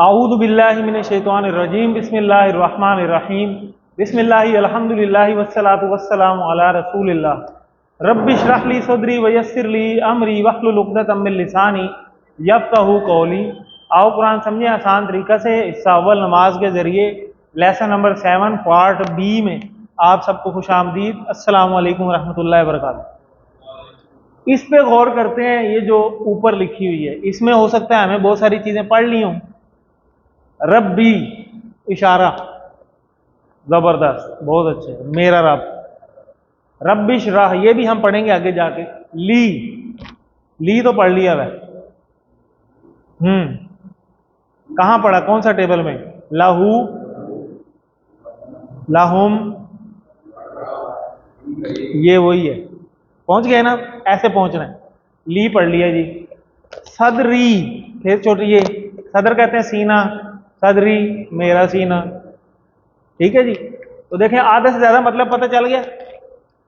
आऊज़ु बिल्लाहि मिनश शैतानिर रजीम बिस्मिल्लाहिर रहमानिर रहीम बिस्मिल्लाहि अल्हम्दुलिल्लाहि वस्सलातु वस्सलामु अला रसूलिल्लाह रब्बि इश्रह ली सदरी व यस्सिर ली अमरी वहलुल उक़दतम मिन लिसानी यफ़क़हू क़ौली। आओ कुरान समझे आसान तरीक़ा से। हिस्सा अव्वल नमाज के ज़रिए लेसन नंबर 7 पार्ट बी में आप सबको खुशामदीद। अस्सलामु अलैकुम रहमतुल्लाहि व बरकातुहू। इस पे गौर करते हैं, ये जो ऊपर लिखी हुई है इसमें हो सकता है हमें बहुत सारी चीज़ें पढ़ ली हों। रब्बी इशारा, जबरदस्त, बहुत अच्छे, मेरा रब। रब्बिश राह, ये भी हम पढ़ेंगे आगे जाके। ली तो पढ़ लिया वह। कहां पढ़ा, कौन सा टेबल में? लहू, लहुम, ये वही है। पहुंच गए ना, ऐसे पहुंचना है। ली पढ़ लिया जी। सदरी, फिर छोटी, ये सदर कहते हैं सीना, सदरी मेरा सीना। ठीक है जी। तो देखें आधे से ज्यादा मतलब पता चल गया।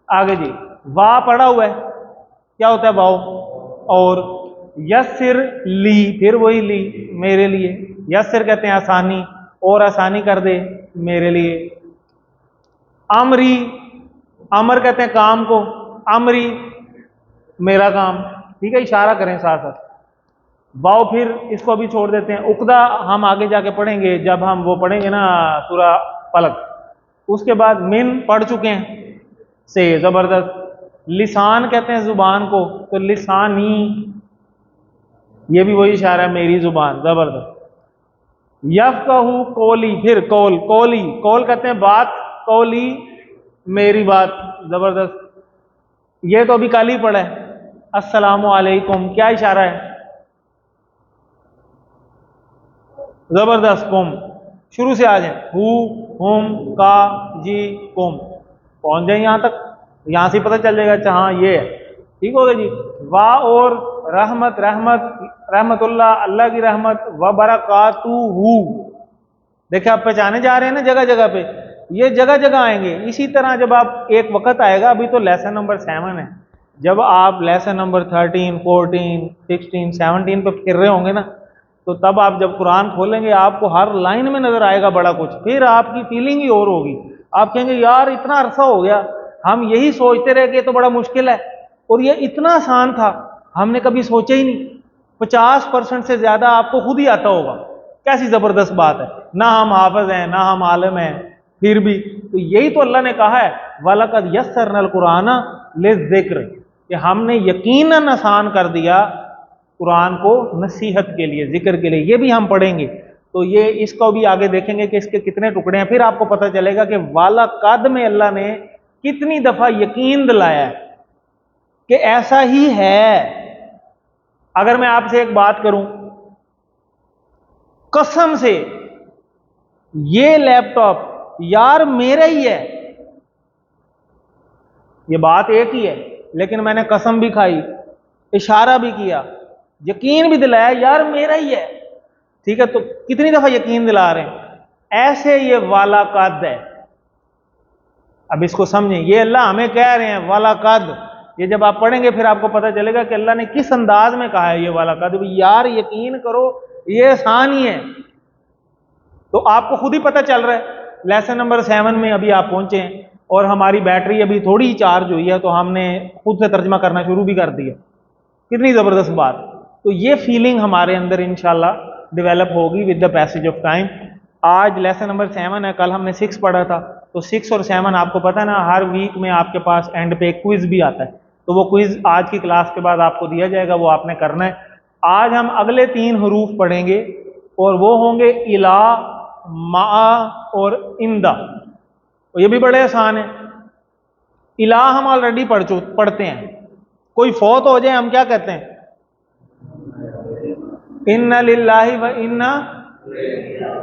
आगे जी, वाह पढ़ा हुआ है, क्या होता है वाव? और यस्सिर ली, फिर वही ली, मेरे लिए। यस्सिर कहते हैं आसानी, और आसानी कर दे मेरे लिए। अमरी, अमर कहते हैं काम को, अमरी मेरा काम। ठीक है, इशारा करें साथ साथ। वाव फिर इसको अभी छोड़ देते हैं। उकदा हम आगे जाके पढ़ेंगे जब हम वो पढ़ेंगे ना सूरा फलक। उसके बाद मिन पढ़ चुके हैं, से, जबरदस्त। लिसान कहते हैं जुबान को, तो लिसानी, ये भी वही इशारा है, मेरी जुबान, जबरदस्त। यफ़क़हू कौली, फिर कौल, कौली, कौल कहते हैं बात, कौली मेरी बात, जबरदस्त। ये तो अभी कल ही पढ़ा है। अस्सलामु अलैकुम, क्या इशारा है? जबरदस्त, कुम। शुरू से आ जाए, हु, हुम, का, जी, कुम, पहुंच जाए यहां तक। यहां से पता चल जाएगा, अच्छा हाँ ये है। ठीक हो गया जी। वाह और रहमत, रहमत, रहमतुल्लाह, अल्लाह की रहमत, व बरकातुहू। देखिए आप पहचाने जा रहे हैं ना जगह जगह पे, ये जगह जगह आएंगे। इसी तरह जब आप एक वक्त आएगा, अभी तो लेसन नंबर 7 है, जब आप लेसन नंबर 13, 14, 16, 17 पे फिर रहे होंगे ना, तो तब आप जब कुरान खोलेंगे आपको हर लाइन में नजर आएगा बड़ा कुछ। फिर आपकी फीलिंग ही और होगी। आप कहेंगे यार इतना अरसा हो गया, हम यही सोचते रहे कि ये तो बड़ा मुश्किल है, और ये इतना आसान था, हमने कभी सोचा ही नहीं। 50% से ज्यादा आपको खुद ही आता होगा। कैसी जबरदस्त बात है। ना हम हाफिज हैं, ना हम आलिम हैं, फिर भी तो यही तो अल्लाह ने कहा है, वलकद यस्सरनल कुराना लिज़्ज़िक्र, कि हमने यकीनन आसान कर दिया कुरान को नसीहत के लिए, जिक्र के लिए। ये भी हम पढ़ेंगे, तो ये इसको भी आगे देखेंगे कि इसके कितने टुकड़े हैं। फिर आपको पता चलेगा कि वाला कद में अल्लाह ने कितनी दफा यकीन दिलाया है कि ऐसा ही है। अगर मैं आपसे एक बात करूं, कसम से ये लैपटॉप यार मेरा ही है, ये बात एक ही है, लेकिन मैंने कसम भी खाई, इशारा भी किया, यकीन भी दिलाया यार मेरा ही है। ठीक है, तो कितनी दफा यकीन दिला रहे हैं। ऐसे ये वाला कद है। अब इसको समझें, ये अल्लाह हमें कह रहे हैं वाला कद। ये जब आप पढ़ेंगे फिर आपको पता चलेगा कि अल्लाह ने किस अंदाज में कहा है ये वाला कद। यार यकीन करो ये आसान ही है। तो आपको खुद ही पता चल रहा है। लेसन नंबर 7 में अभी आप पहुंचे हैं, और हमारी बैटरी अभी थोड़ी ही चार्ज हुई है, तो हमने खुद से तर्जमा करना शुरू भी कर दिया। कितनी जबरदस्त बात। तो ये फीलिंग हमारे अंदर इंशाल्लाह डेवलप होगी with the passage of time. आज लेसन नंबर 7 है, कल हमने 6 पढ़ा था, तो 6 और 7 आपको पता है ना, हर वीक में आपके पास एंड पे एक क्विज भी आता है, तो वो क्विज आज की क्लास के बाद आपको दिया जाएगा, वो आपने करना है। आज हम अगले 3 हरूफ पढ़ेंगे, और वो होंगे इला, मा और इंदा। तो ये भी बड़े आसान है। इला हम ऑलरेडी पढ़ते हैं। कोई फौत हो जाए हम क्या कहते हैं? इन्ना लिल्लाहि व इन्ना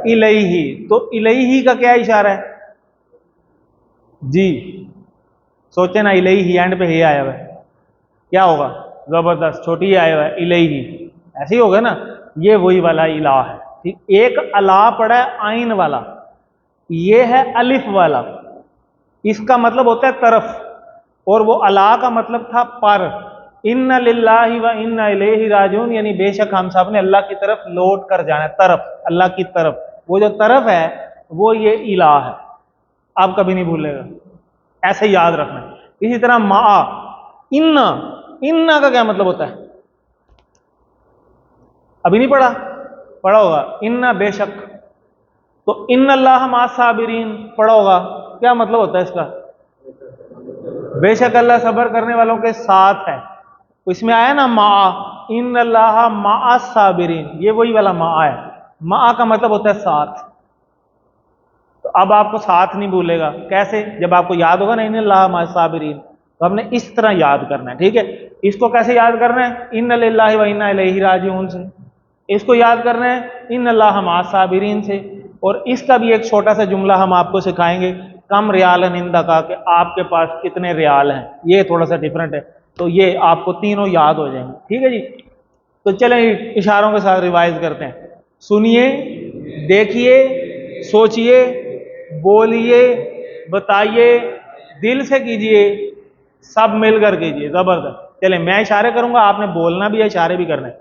इलैहि। तो इलैहि का क्या इशारा है जी? सोचे ना, इलैहि एंड पे ही आया हुआ है, क्या होगा? जबरदस्त, छोटी आया हुआ है, इलैहि, ऐसे ही होगा ना। ये वही वाला इला है। ठीक, एक अला पड़ा है आइन वाला, ये है अलिफ वाला। इसका मतलब होता है तरफ, और वो अला का मतलब था पर। इन्ना लिल्लाहि व इन्ना इलैहि राजिऊन, यानी बेशक हम सब ने अल्लाह की तरफ लौट कर जाना है। तरफ, अल्लाह की तरफ, वो जो तरफ है वो ये इलाह है, आप कभी नहीं भूलेगा, ऐसे याद रखना है। इसी तरह मा, इन्ना, इन्ना का क्या मतलब होता है? अभी नहीं पढ़ा? पढ़ा होगा, इन्ना बेशक। तो इन्ना अल्लाह मा साबिरीन पढ़ा होगा, क्या मतलब होता है इसका? बेशक अल्लाह सब्र करने वालों के साथ है। तो इसमें आया ना मा, इन अल्लाह मा साबिरीन, ये वही वाला मा है। मा का मतलब होता है साथ। तो अब आपको साथ नहीं भूलेगा, कैसे? जब आपको याद होगा ना इन अल्लाह मा साबिरीन, तो हमने इस तरह याद करना है, ठीक है। इसको कैसे याद करना है? इन लिल्लाहि व इन्ना इलैहि राजिऊन से। इसको याद करना है इन अल्लाह मा साबिरीन से। और इसका भी एक छोटा सा जुमला हम आपको सिखाएंगे, कम रियाल निंदा का, कि आपके पास कितने रियाल हैं, ये थोड़ा सा डिफरेंट है। तो ये आपको तीनों याद हो जाएंगे, ठीक है जी। तो चलें इशारों के साथ रिवाइज करते हैं। सुनिए, देखिए, सोचिए, बोलिए, बताइए, दिल से कीजिए, सब मिलकर कीजिए। जबरदस्त। चलें मैं इशारे करूंगा, आपने बोलना भी है, इशारे भी करने हैं।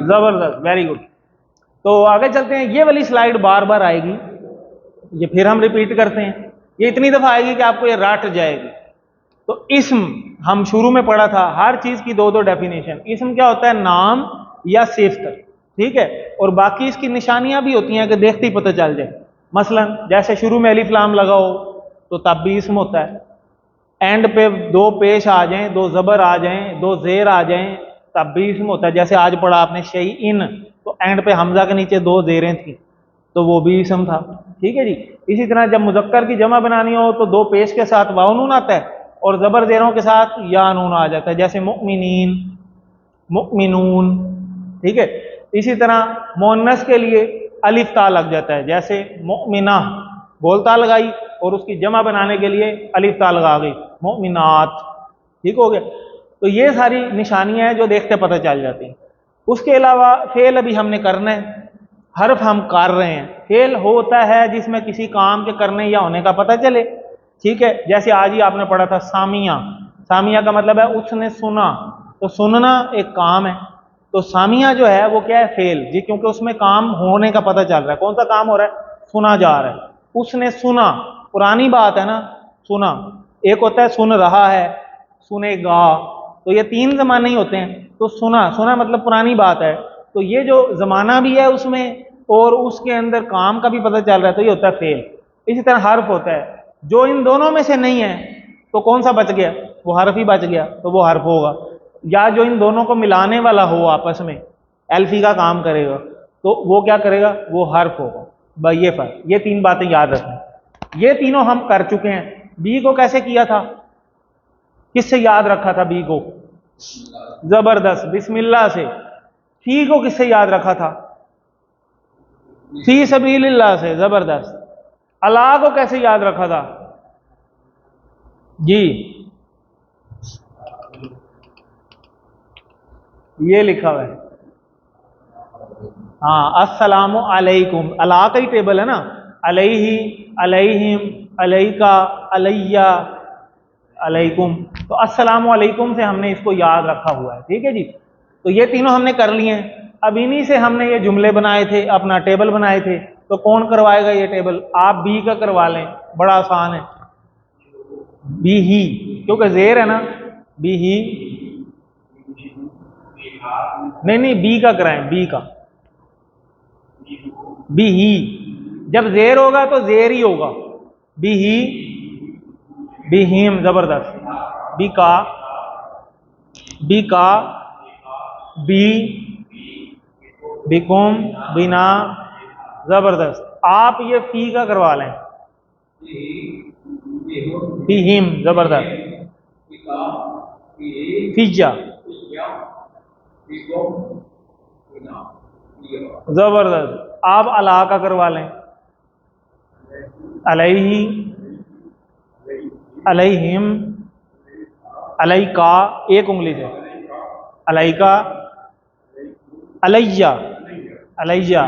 जबरदस्त, वेरी गुड। तो आगे चलते हैं। ये वाली स्लाइड बार बार आएगी, ये फिर हम रिपीट करते हैं। ये इतनी दफा आएगी कि आपको ये रट जाएगी। तो इस्म हम शुरू में पढ़ा था, हर चीज की दो दो डेफिनेशन। इस्म क्या होता है? नाम या सिफ्त, ठीक है। और बाकी इसकी निशानियां भी होती हैं कि देखते ही पता चल जाए। मसलन जैसे शुरू में अलिफ लाम लगाओ तो तब भी इस्म होता है। एंड पे दो पेश आ जाएं, दो जबर आ जाएं, दो जेर आ जाएं, तब भी इस्म होता है। जैसे आज पढ़ा आपने शई इन, तो एंड पे हमजा के नीचे दो जेरें थी, तो वो भी इस्म था, ठीक है जी। इसी तरह जब मुजक्कर की जमा बनानी हो तो दो पेश के साथ वाव नून आता है और जबर जेरों के साथ या नून आ जाता है, जैसे मुमिनीन, मुमिनून, ठीक है। इसी तरह मोन्नस के लिए अलिफ ता लग जाता है, जैसे मुमिना, बोलता लगाई और उसकी जमा बनाने के लिए अलिफ ता लगा गई, मुमिनात, ठीक हो गया। तो ये सारी निशानियां हैं जो देखते पता चल जाती हैं। उसके अलावा फेल अभी हमने करना है, हर्फ हम कर रहे हैं। फेल होता है जिसमें किसी काम के करने या होने का पता चले, ठीक है। जैसे आज ही आपने पढ़ा था सामिया, सामिया का मतलब है उसने सुना, तो सुनना एक काम है। तो सामिया जो है वो क्या है? फेल जी, क्योंकि उसमें काम होने का पता चल रहा है। कौन सा काम हो रहा है? सुना जा रहा है। उसने सुना, पुरानी बात है ना, सुना। एक होता है सुन रहा है, सुनेगा, तो ये तीन जमाने ही होते हैं। तो सुना, सुना मतलब पुरानी बात है, तो ये जो जमाना भी है उसमें और उसके अंदर काम का भी पता चल रहा है, तो ये होता है फेल। इसी तरह हर्फ होता है, जो इन दोनों में से नहीं है तो कौन सा बच गया? वो हर्फ ही बच गया, तो वो हर्फ होगा। या जो इन दोनों को मिलाने वाला हो, आपस में एल्फी का काम करेगा, तो वो क्या करेगा? वो हर्फ होगा। भाई ये फर्क, ये तीन बातें याद रखना। ये तीनों हम कर चुके हैं। बी को कैसे किया था? किससे याद रखा था बी को? जबरदस्त, बिस्मिल्लाह से। फी को किससे याद रखा था? फी सबीलिल्लाह से, जबरदस्त। अला को कैसे याद रखा था जी? ये लिखा हुआ है, हाँ, अस्सलामु अलैकुम। अला का ही टेबल है ना, अलैहि, अलैहिम, अलैका, अलैया, अलैकुम। तो अस्सलामु अलैकुम से हमने इसको याद रखा हुआ है, ठीक है जी। तो ये तीनों हमने कर लिए हैं। अब इन्हीं से हमने ये जुमले बनाए थे, अपना टेबल बनाए थे। तो कौन करवाएगा ये टेबल? आप बी का करवा लें, बड़ा आसान है। बी ही, क्योंकि जेर है ना, बी ही। नहीं नहीं, बी का कराएं, बी का, बी ही। जब जेर होगा तो जेर ही होगा, बी ही, बी हिम, जबरदस्त। बी का, बी का, बी, बिकुम, बिना, जबरदस्त। आप ये फी का करवा लें, फी हिम, जबरदस्त। फिजा, जबरदस्त। आप अला का करवा लें, अलैहि, अलैहिम, अलैका, एक उंगली से, अलैका, अलैया, अलैया,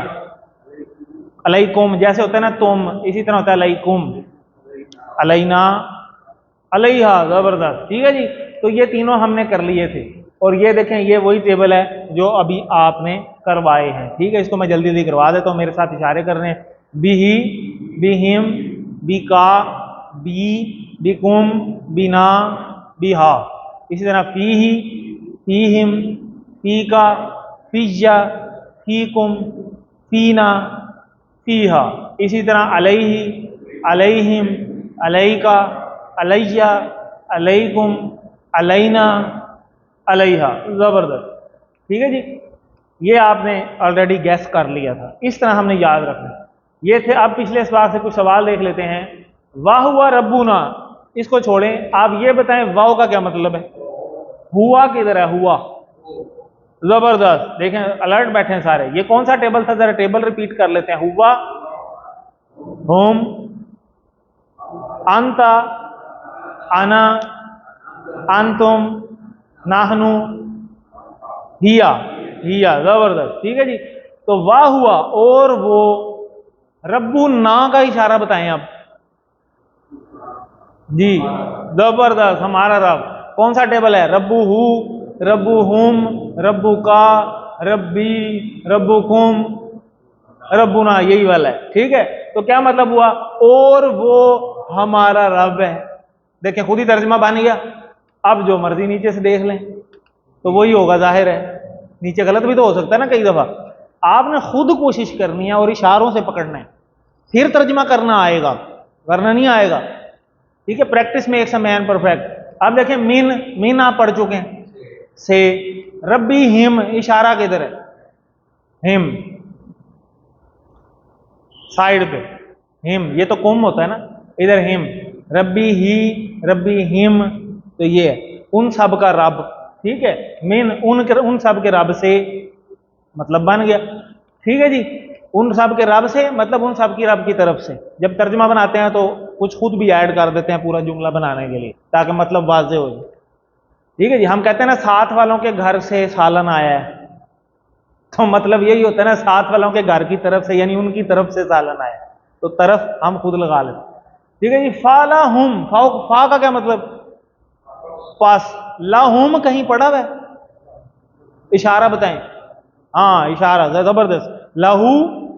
अलैकुम जैसे होता है ना तुम, इसी तरह होता है अलैकुम, अलैना, अलैहा, जबरदस्त। ठीक है जी, तो ये तीनों हमने कर लिए थे। और ये देखें, ये वही टेबल है जो अभी आपने करवाए हैं। ठीक है, इसको मैं जल्दी जल्दी करवा देता हूँ, मेरे साथ इशारे कर रहे हैं। बिही, बिहिम, बिका, बी, बिकुम, बिना, बिहा। इसी तरह फीही, फीहिम, फीका, फीजा, फीकुम, फीना, फीहा। इसी तरह अलैहि, अलैहिम, अलैका, अलैया, अलैकुम, अलैना, अलैहा। जबरदस्त। ठीक है जी, ये आपने ऑलरेडी गैस कर लिया था, इस तरह हमने याद रखना। ये थे। अब पिछले सवाल से कुछ सवाल देख लेते हैं। वाह हुआ रब्बुना, इसको छोड़ें, आप ये बताएं वाह का क्या मतलब है। हुआ किधर है, हुआ। जबरदस्त, देखें अलर्ट बैठे हैं सारे। ये कौन सा टेबल था, जरा टेबल रिपीट कर लेते हैं। हुआ, हुम, अंता, अना, अंतुम, नाहनु, हिया, हिया। जबरदस्त। ठीक है जी, तो वाह हुआ और वो, रब्बू ना का इशारा बताएं आप जी। जबरदस्त, हमारा रब। कौन सा टेबल है, रब्बू हु, रब्बू हुम, रब्बू का, रब्बी, रब्बू कुम, रब्बुना, यही वाला है। ठीक है, तो क्या मतलब हुआ, और वो हमारा रब है। देखें खुद ही तर्जमा बन गया। अब जो मर्जी नीचे से देख लें तो वही होगा, जाहिर है। नीचे गलत भी तो हो सकता है ना कई दफा। आपने खुद कोशिश करनी है और इशारों से पकड़ना है, फिर तर्जमा करना आएगा, वरना नहीं आएगा। ठीक है, प्रैक्टिस में एक मैन परफेक्ट। अब देखें मिन, मिन आप पढ़ चुके हैं से। रब्बी हिम, इशारा किधर है, हिम, साइड पे, हिम। ये तो कुम होता है ना, इधर हिम। रब्बी ही, रब्बी हिम, तो ये है उन सब का रब। ठीक है, मिन उन सब के रब से, मतलब बन गया। ठीक है जी, उन सब के रब से मतलब उन सब की रब की तरफ से। जब तर्जमा बनाते हैं तो कुछ खुद भी ऐड कर देते हैं पूरा जुमला बनाने के लिए, ताकि मतलब वाजे हो जाए। ठीक है जी, हम कहते हैं ना साथ वालों के घर से सालन आया है, तो मतलब यही होता है ना, साथ वालों के घर की तरफ से, यानी उनकी तरफ से सालन आया है। तो तरफ हम खुद लगा लेते। ठीक है जी, फाला हुम, फा का क्या मतलब, पास। लाहुम कहीं पड़ा हुआ है, इशारा बताएं। हाँ, इशारा, जबरदस्त। लहू,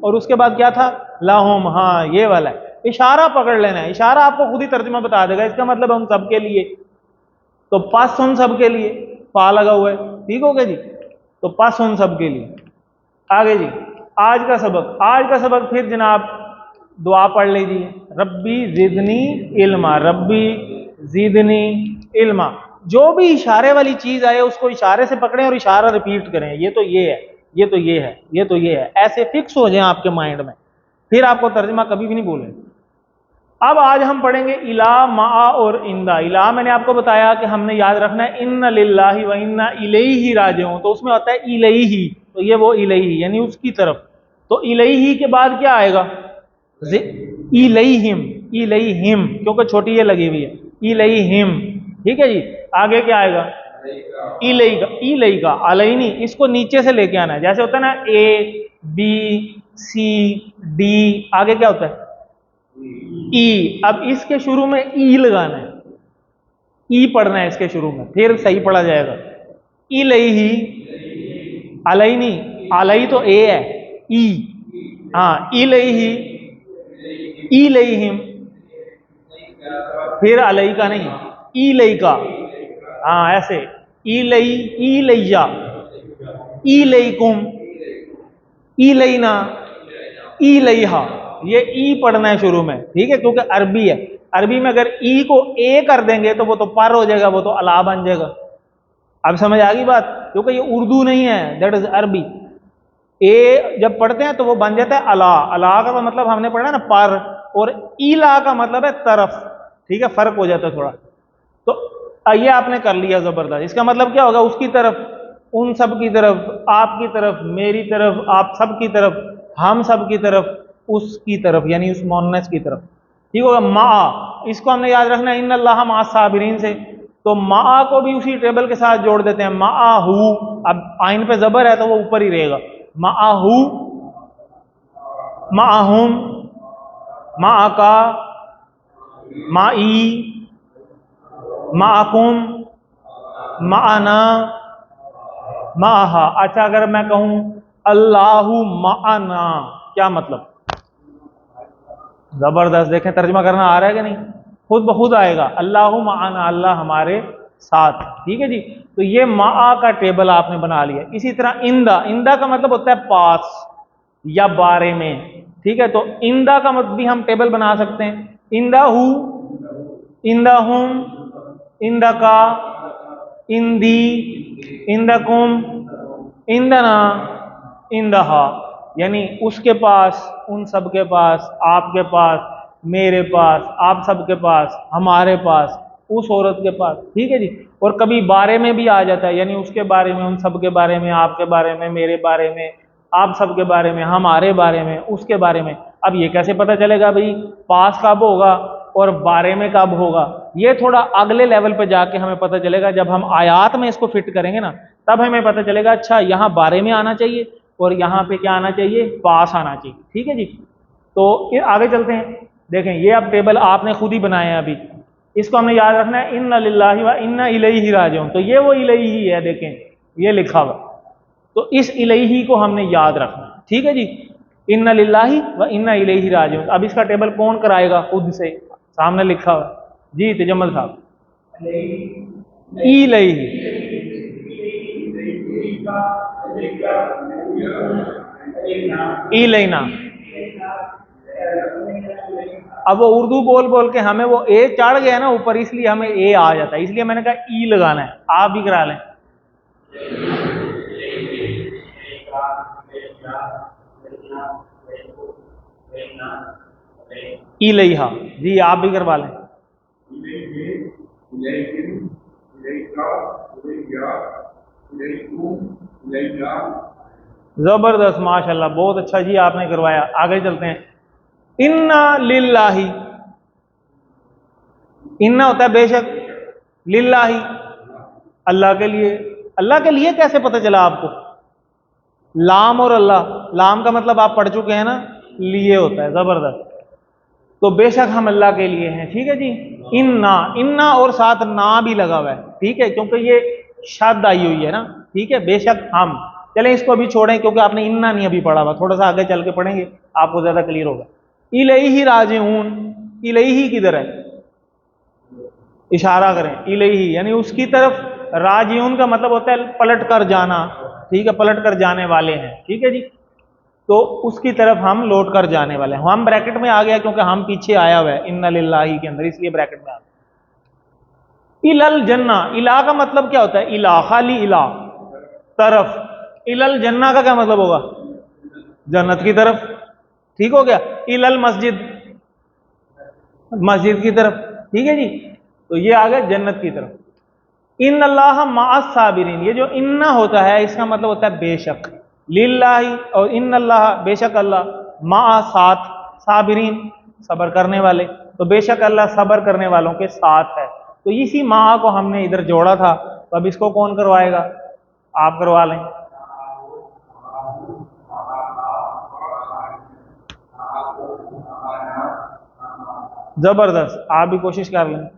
और उसके बाद क्या था, लाहुम। हाँ, ये वाला है, इशारा पकड़ लेना है। इशारा आपको खुद ही तर्जुमा बता देगा, इसका मतलब है उन सब के लिए। तो पास उन सब के लिए, पा लगा हुआ है। ठीक हो गया जी, तो पास उन सब के लिए। आगे जी, आज का सबक, आज का सबक फिर जनाब दुआ पढ़ लीजिए। रब्बी जिदनी इल्मा, रब्बी जिदनी इल्मा। जो भी इशारे वाली चीज आए उसको इशारे से पकड़ें और इशारा रिपीट करें। ये तो ये है, ये तो ये है, ये तो ये है, ऐसे फिक्स हो जाए आपके माइंड में, फिर आपको तर्जमा कभी भी नहीं भूलें। अब आज हम पढ़ेंगे इला, मा और इंदा। इला मैंने आपको बताया कि हमने याद रखना है इन्ना लिल्लाहि व इन्ना इलैहि राजिऊन, तो उसमें होता है इलैहि, तो ये वो इलैहि यानी उसकी तरफ। तो इलैहि के बाद क्या आएगा, इलैहिम, इलैहिम, क्योंकि छोटी ये लगी हुई है, इलैहिम। ठीक है जी, आगे क्या आएगा, इलैका, इलैका, अलैनी, इसको नीचे से लेके आना है। जैसे होता है ना ए बी सी डी, आगे क्या होता है, ई। अब इसके शुरू में ई लगाना है, ई पढ़ना है इसके शुरू में, फिर सही पढ़ा जाएगा। इलैहि, अलैनी, अलई तो ए है, ई। हाँ, इलैहि, इलैहिम, फिर अलई का नहीं, इलैका। हाँ ऐसे, इलई, इलैया, इलैकुम, इलैना, इलैहा। ये ई पढ़ना है शुरू में। ठीक है, क्योंकि अरबी है। अरबी में अगर ई को ए कर देंगे तो वो तो पर हो जाएगा, वो तो अला बन जाएगा। अब समझ आ गई बात, क्योंकि ये उर्दू नहीं है, दैट इज अरबी। ए जब पढ़ते हैं तो वो बन जाता है अला। अला का मतलब हमने पढ़ा ना पर, और इला का मतलब है तरफ। ठीक है, फर्क हो जाता है थोड़ा। तो ये आपने कर लिया, जबरदस्त। इसका मतलब क्या होगा, उसकी तरफ, उन सब की तरफ, आपकी तरफ, मेरी तरफ, आप सब की तरफ, हम सब की तरफ, उसकी तरफ, यानी उस मोन्नस की तरफ। ठीक होगा। मा, इसको हमने याद रखना है इन्नल्लाह मा साबिरीन से। तो मा को भी उसी टेबल के साथ जोड़ देते हैं, माहू। अब आइन पे जबर है तो वो ऊपर ही रहेगा, माहू, माहुम, माका, माई, माकुम, माना, माहा। अच्छा, अगर मैं कहूं अल्लाहु माना, क्या मतलब? जबरदस्त। देखें तर्जुमा करना आ रहा है कि नहीं? खुद ब खुद आएगा, अल्लाहु माना, अल्लाह हमारे साथ। ठीक है जी। तो ये मा का टेबल आपने बना लिया। इसी तरह इंदा, इंदा का मतलब होता है पास या बारे में। ठीक है, तो इंदा का मतलब भी हम टेबल बना सकते हैं। इंदा हु, इंदा हुम, इंदा का, इंदी, इंदकुम, इंदना, इंदहा। यानी उसके पास, उन सब के पास, आपके पास, मेरे पास, आप सबके पास, हमारे पास, उस औरत के पास। ठीक है जी। और कभी बारे में भी आ जाता है, यानी उसके बारे में, उन सब के बारे में, आपके बारे में, मेरे बारे में, आप सबके बारे में, हमारे बारे में, उसके बारे में। अब ये कैसे पता चलेगा भाई पास कब होगा और बारे में कब होगा? ये थोड़ा अगले लेवल पे जाके हमें पता चलेगा, जब हम आयात में इसको फिट करेंगे ना, तब हमें पता चलेगा अच्छा यहाँ बारे में आना चाहिए और यहाँ पे क्या आना चाहिए, पास आना चाहिए। ठीक है जी। तो ये आगे चलते हैं। देखें ये अब टेबल आपने खुद ही बनाया है, अभी इसको हमने याद रखना है, इन्ना लिल्लाहि व इन्ना इलैहि राजिऊन। तो ये वो इलैहि है, देखें ये लिखा हुआ, तो इस इलैहि को हमने याद रखना है। ठीक है जी। इन्ना लिल्लाहि व इन्ना इलैहि राजिऊन। अब इसका टेबल कौन कराएगा? खुद से, सामने लिखा हुआ जी, तजम्मल साहब। इलैहि, इलैना। अब वो उर्दू बोल बोल के हमें वो ए चढ़ गया ना ऊपर, इसलिए हमें ए आ जाता है, इसलिए मैंने कहा ई लगाना है। आप भी करा लें। इलैहा जी, आप भी करवा लें। जबरदस्त, माशाल्लाह, बहुत अच्छा जी, आपने करवाया। आगे चलते हैं। इन्ना लिल्लाही, इन्ना होता है बेशक, लिल्लाही अल्लाह के लिए। अल्लाह के लिए कैसे पता चला आपको? लाम और अल्लाह, लाम का मतलब आप पढ़ चुके हैं ना, लिए होता है। जबरदस्त। तो बेशक हम अल्लाह के लिए हैं। ठीक है जी। इन्ना, इन्ना और साथ ना भी लगा हुआ है। ठीक है, क्योंकि ये शब्द आई हुई है ना। ठीक है, बेशक हम। चलें इसको अभी छोड़ें, क्योंकि आपने इन्ना नहीं अभी पढ़ा हुआ, थोड़ा सा आगे चल के पढ़ेंगे आपको ज्यादा क्लियर होगा। इलैहि राजिऊन, इलैहि किधर है? इशारा करें इलैहि, यानी उसकी तरफ। राजिऊन का मतलब होता है पलट कर जाना। ठीक है, पलट कर जाने वाले हैं। ठीक है जी। तो उसकी तरफ हम लौट कर जाने वाले हैं। हम ब्रैकेट में आ गया क्योंकि हम पीछे आया हुआ है इन्ना लिल्लाही के अंदर, इसलिए ब्रैकेट में आ गया। इलल जन्ना, इला का मतलब क्या होता है? इला, खाली इला, तरफ। इलल जन्ना का क्या मतलब होगा? जन्नत की तरफ। ठीक हो गया। इलल मस्जिद, मस्जिद की तरफ। ठीक है जी। तो ये आ गया जन्नत की तरफ। इन अल्लाह माअस साबिरीन, ये जो इन्ना होता है इसका मतलब होता है बेशक। लिल्लाही और इन अल्लाह, बेशक अल्लाह, मा साथ, साबिरीन सबर करने वाले। तो बेशक अल्लाह सबर करने वालों के साथ है। तो इसी मा को हमने इधर जोड़ा था, तो अब इसको कौन करवाएगा? आप करवा लें। जबरदस्त, आप भी कोशिश कर लें।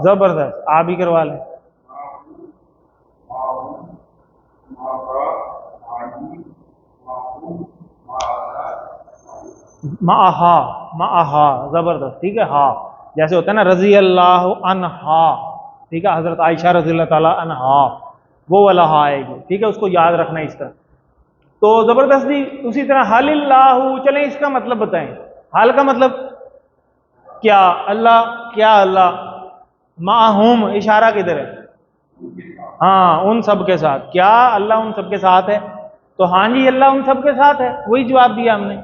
जबरदस्त, आप भी करवा लें। माहा, माहा, जबरदस्त। ठीक है, हा जैसे होता है ना रजी अल्लाह अनहा। ठीक है, हजरत आयशा रजी अल्लाह ताला अनहा, वो वाला हा आएगी। ठीक है, उसको याद रखना इस तरह। तो जबरदस्त जी। उसी तरह हलिल्लाहु, चलें इसका मतलब बताएं। हाल का मतलब क्या? अल्लाह, क्या अल्लाह? माहुम, इशारा किधर है? हाँ, उन सब के साथ। क्या अल्लाह उन सब के साथ है? तो हाँ जी, अल्लाह उन सब के साथ है, वही जवाब दिया हमने।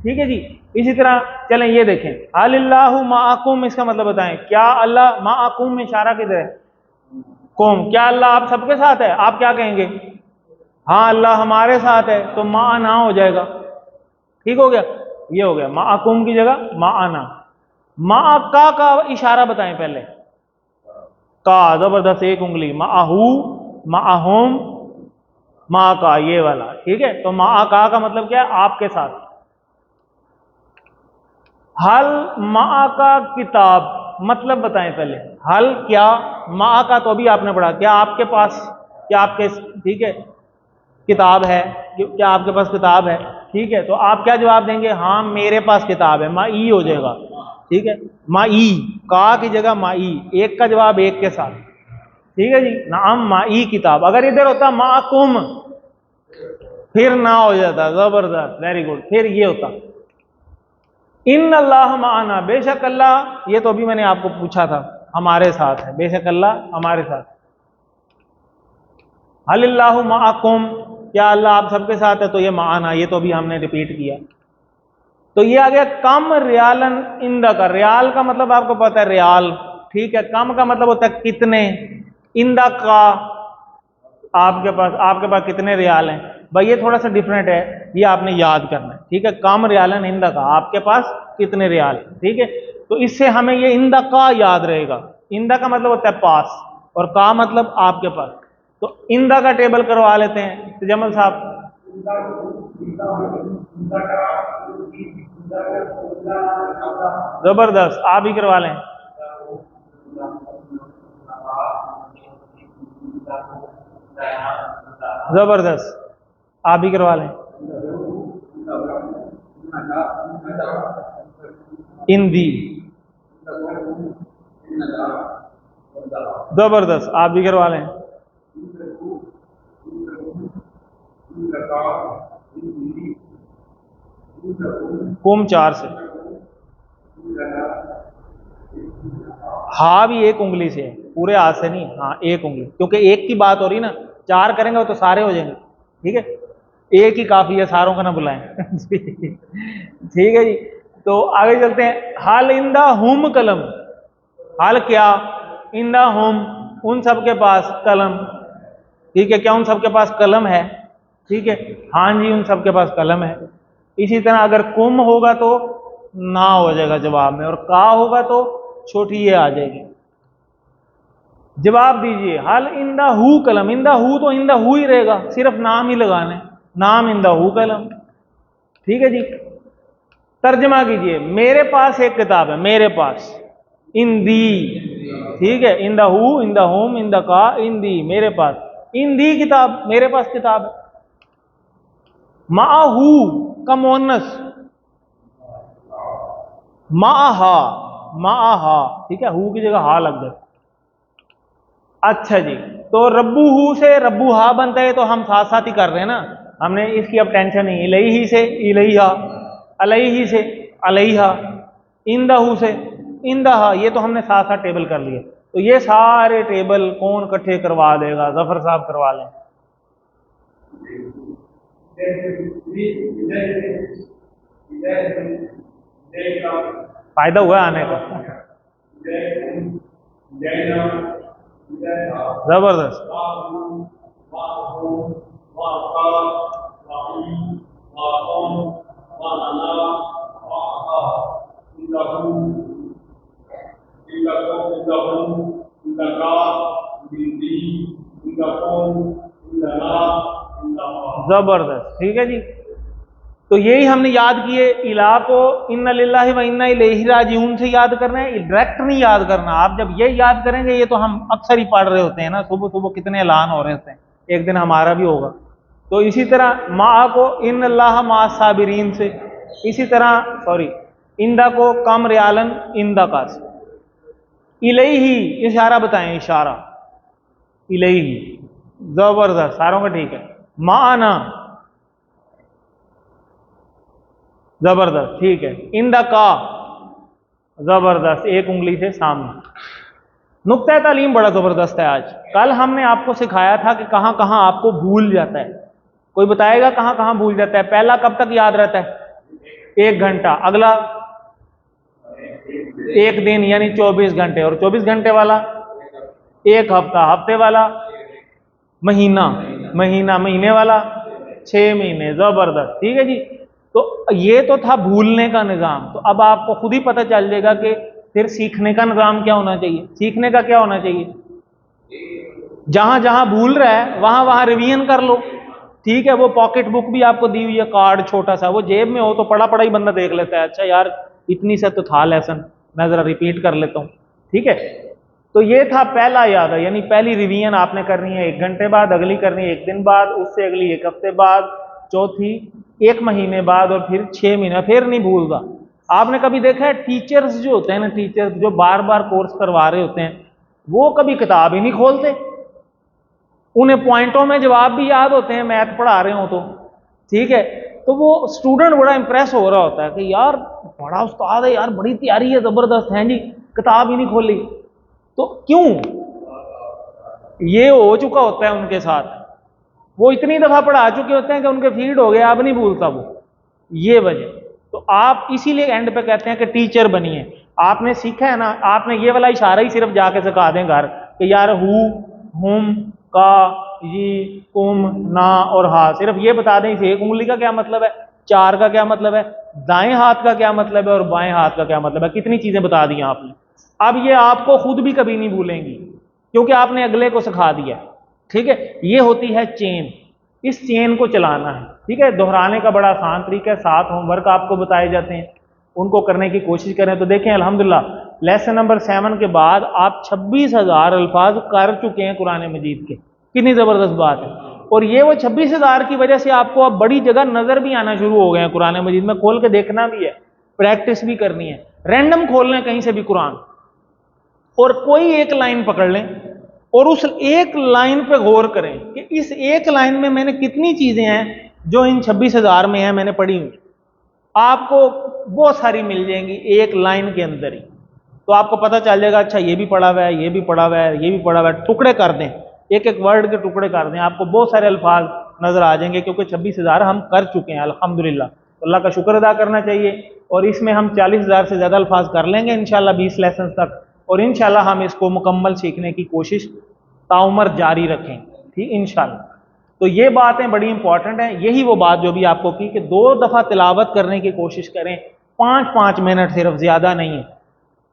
ठीक है जी। इसी तरह चलें ये देखें, अल्लाहु माअकुम, इसका मतलब बताएं। क्या अल्लाह माअकुम में इशारा किधर है? कौम, क्या अल्लाह आप सबके साथ है? आप क्या कहेंगे? हाँ, अल्लाह हमारे साथ है, तो माअना हो जाएगा। ठीक हो गया, ये हो गया माअकुम की जगह माअना। माअका का इशारा बताएं पहले। का, जबरदस्त, एक उंगली। माहू, माअहुम, मा का ये वाला, ठीक है। तो मा का मतलब क्या है? आपके साथ। हल मा का किताब, मतलब बताएं पहले। हल क्या, मा का तो अभी आपने पढ़ा, क्या आपके पास, क्या आपके, ठीक है, किताब है, क्या आपके पास किताब है, ठीक है। तो आप क्या जवाब देंगे? हाँ मेरे पास किताब है, मा ई हो जाएगा, ठीक है। मा ई, का की जगह मा ई, एक का जवाब एक के साथ, ठीक है जी। नाम मा ई किताब। अगर इधर होता माकुम, फिर ना हो जाता, जबरदस्त, वेरी गुड, फिर ये होता इन अल्लाह माना, बेशक अल्लाह, ये तो अभी मैंने आपको पूछा था, हमारे साथ है, बेशक अल्लाह हमारे साथ। अल्लाहु माकुम, क्या अल्लाह आप सबके साथ है? तो ये माना, ये तो अभी हमने रिपीट किया। तो ये आ गया कम रियालन इंदा का। रियाल का मतलब आपको पता है, रियाल, ठीक है। कम का मतलब होता है कितने, इंदा का आपके पास कितने रियाल हैं। भाई ये थोड़ा सा डिफरेंट है, ये आपने याद करना है, ठीक है। कम रियालन इंदा का, आपके पास कितने रियाल, ठीक है। तो इससे हमें ये इंदा का याद रहेगा। इंदा का मतलब होता है पास, और का मतलब आपके पास। तो इंदा का टेबल करवा लेते हैं तजम्मल साहब। जबरदस्त, आप ही करवा लें। जबरदस्त, आप ही करवा लें। हिंदी, जबरदस्त, आप भी करवा लें। कुम 4 से, हा भी एक उंगली से है, पूरे हाथ से नहीं, हाँ एक उंगली, क्योंकि एक की बात हो रही ना, 4 करेंगे तो सारे हो जाएंगे, ठीक है। एक ही काफी है, सारों का ना बुलाएं। ठीक है जी। तो आगे चलते हैं। हाल इंदा हुम कलम, हाल क्या, इंदा हुम, उन सबके पास कलम, ठीक है। क्या उन सबके पास कलम है, ठीक है। हाँ जी उन सबके पास कलम है। इसी तरह अगर कुम होगा तो ना हो जाएगा जवाब में, और का होगा तो छोटी ये आ जाएगी। जवाब दीजिए। हल इंदा हु कलम, इंदा हु तो इंदा हु ही रहेगा, सिर्फ नाम ही लगाने, नाम इंदा हु कलम, ठीक है जी। तर्जमा कीजिए। मेरे पास एक किताब है, मेरे पास, इन दी, ठीक है। In the who, in the home, in the का, इन दी, मेरे पास, इन दी किताब, मेरे पास किताब है। माहू का मोनस, माहा, माहा, ठीक है। हु की जगह हा लग गया। अच्छा जी। तो रब्बू हु से रब्बू हा बनता है, तो हम साथ साथ ही कर रहे हैं ना, हमने इसकी अब टेंशन नहीं। इलही ही से इलैहा, अलैहि से अलैहा, इंदहु से इंदहा, ये तो हमने साथ साथ टेबल कर लिए। तो ये सारे टेबल कौन इकट्ठे करवा देगा? जफर साहब करवा लें। फायदा हुआ आने का, जबरदस्त। जबरदस्त, ठीक है जी। तो यही हमने याद किए। इला को इन्ना लिल्लाहि व इन्ना इलैहि राजिऊन से याद करना है, डायरेक्ट नहीं याद करना। आप जब ये याद करेंगे, ये तो हम अक्सर ही पढ़ रहे होते हैं ना, सुबह सुबह कितने ऐलान हो रहे होते हैं, एक दिन हमारा भी होगा। तो इसी तरह मा को इन अल्लाह मा साबिरीन से, इसी तरह सॉरी, इंदा को कम रियालन इंदा का से। इलैहि इशारा बताएं, इशारा, इलैहि, जबरदस्त, सारों का ठीक है। माना, जबरदस्त, ठीक है। इंदा का, जबरदस्त, एक उंगली से सामने। नुक्ता तालीम बड़ा जबरदस्त है आज। कल हमने आपको सिखाया था कि कहां कहां आपको भूल जाता है। कोई बताएगा कहां कहां भूल जाता है? पहला कब तक याद रहता है? 1 घंटा। अगला 1 दिन यानी 24 घंटे, और 24 घंटे वाला 1 हफ्ता, हफ्ते वाला महीना, महीना, महीने वाला 6 महीने। जबरदस्त, ठीक है जी। तो ये तो था भूलने का निज़ाम। तो अब आपको खुद ही पता चल जाएगा कि फिर सीखने का निज़ाम क्या होना चाहिए। सीखने का क्या होना चाहिए? जहां जहां भूल रहा है वहां वहां रिवीजन कर लो। ठीक है, वो पॉकेट बुक भी आपको दी हुई है, कार्ड छोटा सा, वो जेब में हो तो पड़ा पड़ा ही बंदा देख लेता है, अच्छा यार इतनी से तो था लेसन, मैं जरा रिपीट कर लेता हूँ। ठीक है, तो ये था पहला याद है, यानी पहली रिवीजन आपने करनी है 1 घंटे बाद, अगली करनी है 1 दिन बाद, उससे अगली 1 हफ्ते बाद, चौथी 1 महीने बाद, और फिर 6 महीने, फिर नहीं भूलता। आपने कभी देखा है टीचर्स जो होते हैं ना, टीचर्स जो बार बार कोर्स करवा रहे होते हैं, वो कभी किताब ही नहीं खोलते, उन्हें पॉइंटों में जवाब भी याद होते हैं, मैथ पढ़ा रहे हो तो। ठीक है, तो वो स्टूडेंट बड़ा इंप्रेस हो रहा होता है कि यार बड़ा उस्ताद है यार, बड़ी तैयारी है, जबरदस्त है जी, किताब ही नहीं खोली। तो क्यों? ये हो चुका होता है उनके साथ, वो इतनी दफा पढ़ा चुके होते हैं कि उनके फीड हो गया, अब नहीं भूलता वो, ये वजह। तो आप इसीलिए एंड पे कहते हैं कि टीचर बनिए। आपने सीखा है ना, आपने ये वाला इशारा ही सिर्फ जाके सिखा दें घर कि यार हु, हुम, का, ये, कुम, ना और हा, सिर्फ ये बता दें इस एक उंगली का क्या मतलब है, 4 का क्या मतलब है, दाएं हाथ का क्या मतलब है और बाएं हाथ का क्या मतलब है, कितनी चीजें बता दी आपने। अब ये आपको खुद भी कभी नहीं भूलेंगी क्योंकि आपने अगले को सिखा दिया। ठीक है, ये होती है चेन, इस चेन को चलाना है। ठीक है, दोहराने का बड़ा आसान तरीका है, 7 होमवर्क आपको बताए जाते हैं, उनको करने की कोशिश करें। तो देखें अल्हम्दुलिल्लाह लेसन नंबर 7 के बाद आप 26,000 अल्फाज कर चुके हैं कुरान मजीद के, कितनी ज़बरदस्त बात है। और ये वो 26,000 की वजह से आपको अब बड़ी जगह नज़र भी आना शुरू हो गए हैं कुरान मजीद में, खोल के देखना भी है, प्रैक्टिस भी करनी है, रैंडम खोल लें कहीं से भी कुरान, और कोई एक लाइन पकड़ लें और उस एक लाइन पे गौर करें कि इस एक लाइन में मैंने कितनी चीजें हैं जो इन 26,000 में है मैंने पढ़ी हुई, आपको बहुत सारी मिल जाएंगी एक लाइन के अंदर ही। तो आपको पता चल जाएगा, अच्छा ये भी पढ़ा हुआ है, ये भी पढ़ा हुआ है, ये भी पढ़ा हुआ है, टुकड़े कर दें, एक एक वर्ड के टुकड़े कर दें, आपको बहुत सारे अल्फाज नजर आ जाएंगे, क्योंकि 26,000 हम कर चुके हैं अल्हम्दुलिल्लाह। तो अल्लाह का शुक्र अदा करना चाहिए, और इसमें हम 40,000 से ज़्यादा अल्फाज कर लेंगे इंशाल्लाह 20 लेसन तक, और इंशाल्लाह हम इसको मुकम्मल सीखने की कोशिश ताउमर जारी रखें। ठीक, इंशाल्लाह। तो ये बातें बड़ी इंपॉर्टेंट हैं, यही वो बात जो भी आपको की कि 2 दफ़ा तिलावत करने की कोशिश करें, 5-5 मिनट सिर्फ, ज़्यादा नहीं है।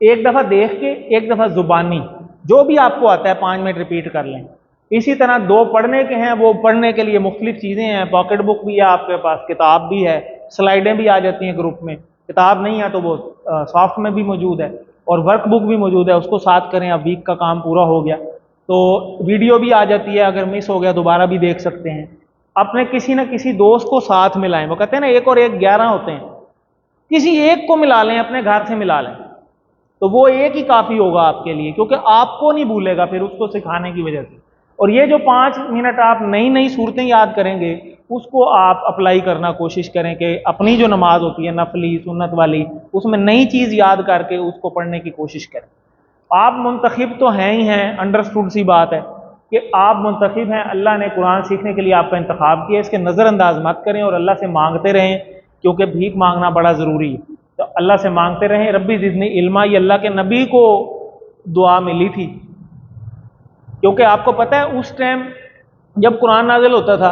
एक दफ़ा देख के, एक दफ़ा जुबानी, जो भी आपको आता है 5 मिनट रिपीट कर लें। इसी तरह 2 पढ़ने के हैं, वो पढ़ने के लिए मुख्तलिफ चीज़ें हैं, पॉकेट बुक भी है आपके पास, किताब भी है, स्लाइडें भी आ जाती हैं ग्रुप में, किताब नहीं है तो वो सॉफ्ट में भी मौजूद है, और वर्क बुक भी मौजूद है, उसको साथ करें, अब वीक का काम पूरा हो गया। तो वीडियो भी आ जाती है, अगर मिस हो गया दोबारा भी देख सकते हैं। अपने किसी न किसी दोस्त को साथ मिलाएं, वो कहते हैं ना 1 और 1 11 होते हैं, किसी एक को मिला लें, अपने घर से मिला लें, तो वो एक ही काफ़ी होगा आपके लिए, क्योंकि आपको नहीं भूलेगा फिर उसको सिखाने की वजह से। और ये जो 5 मिनट आप नई नई सूरतें याद करेंगे, उसको आप अप्लाई करना कोशिश करें कि अपनी जो नमाज होती है नफली सुन्नत वाली, उसमें नई चीज़ याद करके उसको पढ़ने की कोशिश करें। आप मुंतखब तो हैं ही हैं, अंडरस्टूड सी बात है कि आप मुंतखब हैं, अल्लाह ने कुरान सीखने के लिए आपका इंतखाब किया, इसके नज़रअंदाज मत करें और अल्लाह से मांगते रहें, क्योंकि भीख मांगना बड़ा ज़रूरी है। तो अल्लाह से मांगते रहें, रब्बी ज़िदनी इल्मा, ये अल्लाह के नबी को दुआ मिली थी, क्योंकि आपको पता है उस टाइम जब कुरान नाजिल होता था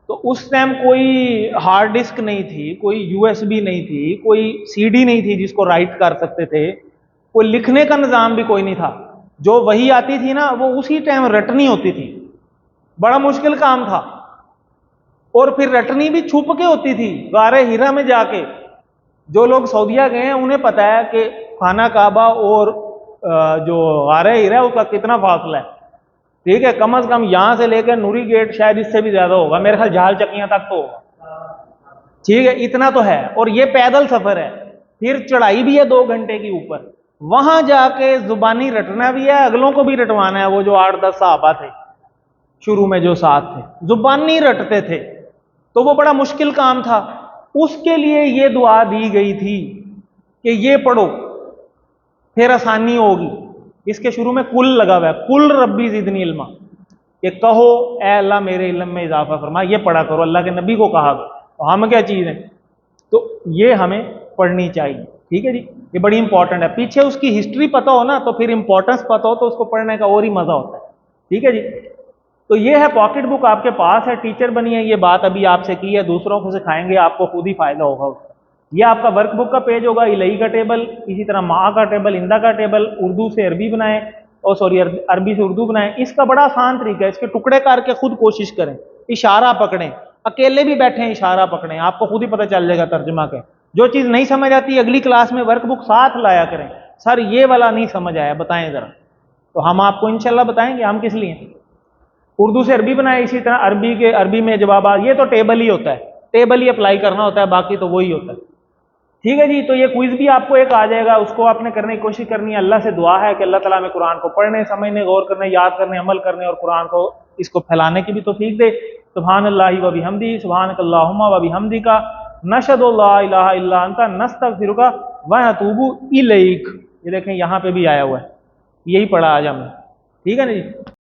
तो उस टाइम कोई हार्ड डिस्क नहीं थी, कोई यूएसबी नहीं थी, कोई सीडी नहीं थी जिसको राइट कर सकते थे, कोई लिखने का निज़ाम भी कोई नहीं था। जो वही आती थी ना वो उसी टाइम रटनी होती थी, बड़ा मुश्किल काम था, और फिर रटनी भी छुप के होती थी गारे हिरा में जाके। जो लोग सऊदीया गए हैं उन्हें पता है कि खाना काबा और जो गारे हिरा उसका कितना फासला है। ठीक है, कम से कम यहां से लेकर नूरी गेट शायद इससे भी ज्यादा होगा, मेरे ख्याल झाल चकियां तक तो होगा। ठीक है, इतना तो है, और ये पैदल सफर है, फिर चढ़ाई भी है 2 घंटे की ऊपर, वहां जाके जुबानी रटना भी है, अगलों को भी रटवाना है। वो जो 8-10 साहबा थे शुरू में जो साथ थे जुबानी रटते थे, तो वो बड़ा मुश्किल काम था। उसके लिए ये दुआ दी गई थी कि ये पढ़ो फिर आसानी होगी। इसके शुरू में कुल लगा हुआ है, कुल रब्बी ज़िदनी इल्मा, कि कहो ए अल्लाह मेरे इल्म में इजाफा फरमा, ये पढ़ा करो, अल्लाह के नबी को कहा। तो हम क्या चीज़ है, तो ये हमें पढ़नी चाहिए। ठीक है जी, ये बड़ी इंपॉर्टेंट है, पीछे उसकी हिस्ट्री पता हो ना तो फिर इंपॉर्टेंस पता हो तो उसको पढ़ने का और ही मजा होता है। ठीक है जी, तो ये है पॉकेट बुक आपके पास है, टीचर बनिए, ये बात अभी आपसे की है, दूसरों को सिखाएंगे, आपको खुद ही फायदा होगा उसका। ये आपका वर्कबुक का पेज होगा, इलही का टेबल, इसी तरह माँ का टेबल, इंदा का टेबल, उर्दू से अरबी बनाएं, ओ सॉरी अरबी से उर्दू बनाएं, इसका बड़ा आसान तरीका है। इसके टुकड़े करके खुद कोशिश करें, इशारा पकड़ें, अकेले भी बैठे हैं इशारा पकड़ें, आपको खुद ही पता चल जाएगा तर्जुमा के। जो चीज़ नहीं समझ आती अगली क्लास में वर्कबुक साथ लाया करें, सर ये वाला नहीं समझ आया बताएं ज़रा, तो हम आपको इंशाल्लाह बताएंगे हम किस लिए। उर्दू से अरबी बनाए, इसी तरह अरबी में जवाब, ये तो टेबल ही होता है, टेबल ही अप्लाई करना होता है, बाकी तो वही होता है। ठीक है जी, तो ये क्विज भी आपको एक आ जाएगा, उसको आपने करने की कोशिश करनी है। अल्लाह से दुआ है कि अल्लाह ताला में कुरान को पढ़ने, समझने, गौर करने, याद करने, अमल करने और कुरान को इसको फैलाने की भी तौफीक दे। सुभान अल्लाहि व बिहम्दी, सुभानक अल्लाहुम्मा व बिहम्दिका, नशहदु ला इलाहा इल्ला अंता, नस्तगफिरुका व नतूबु इलैक। ये देखें यहाँ पे भी आया हुआ है, यही पढ़ा आज हमने। ठीक है ना जी।